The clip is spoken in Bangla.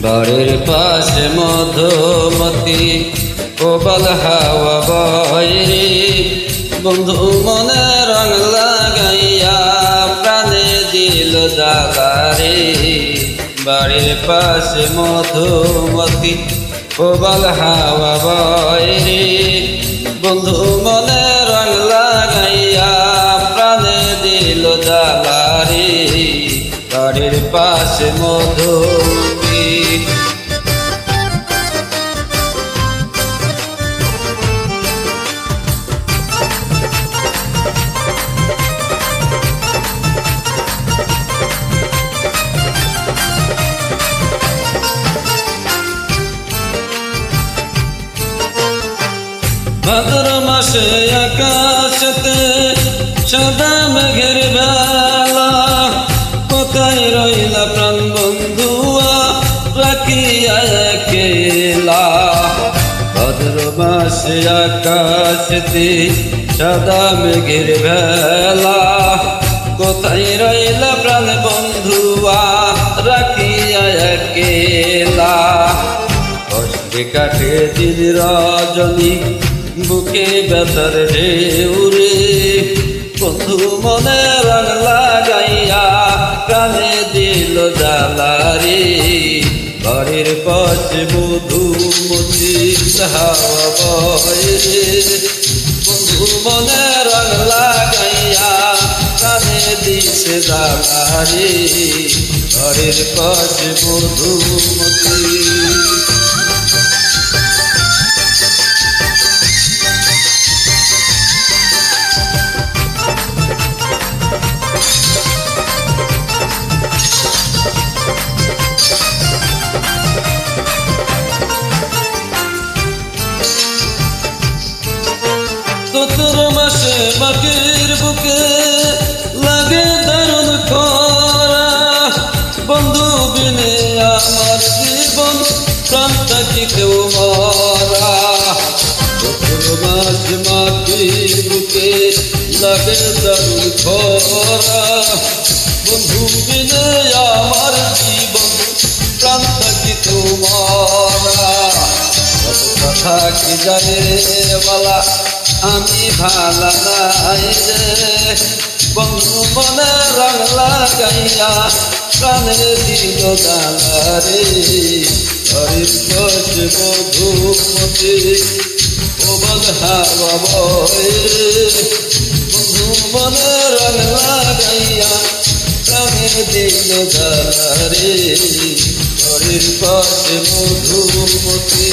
বাড়ির পাশে মধুমতি কোবাল হাওয়া বয়রে বন্ধু মনে রং লাগাইয়া প্রাণে দিল জ্বালারে। বাড়ির পাশে মধুমতি কোবাল হাওয়া বয়রে বন্ধু মনে রং লাগাইয়া প্রাণে দিল জ্বালারে। বাড়ির পাশে মধুমতি ভাদ্র মাসে আকাশেতে সাদা মেঘের বেলা কোথায় রইলা প্রাণ বন্ধুয়া রাখিয়া একলা। ভাদ্র মাসে আকাশেতে সাদা মেঘের বেলা কোথায় রইলা প্রাণ বন্ধুয়া রাখিয়া একলা। কষ্টে কাটে দিন রজনী বুকে ব্যথার ঢেউরে বন্ধু মনে রং লাগাইয়া প্রাণে দিল জ্বালারে। বাড়ির পাশে মধুমতি হাওয়া বয়রে বন্ধু মনে রং লাগাইয়া প্রাণে দিছে জ্বালারে। বাড়ির পাশে মধুমতি চতুর মাসে মাটির বুকে লাগে দারুণ খরা বন্ধু বিনে আমার জীবন প্রাণ থাকি কেউ মরা। চতুর মাস মাটির বুকে লাগে দারুণ খরা বন্ধু বিনে আমার জীবন প্রাণ থাকি কেউ মরা। কথা কি জানে বলা আমি ভালা নাই রে বন্ধু মনে রং লাগাইয়া প্রাণে দিল জ্বালারে। বাড়ির পাশে মধুমতি কোবাল হাওয়া বয়রে বন্ধু মনে রং লাগাইয়া প্রাণে দিল জ্বালারে। বাড়ির পাশে মধুমতি।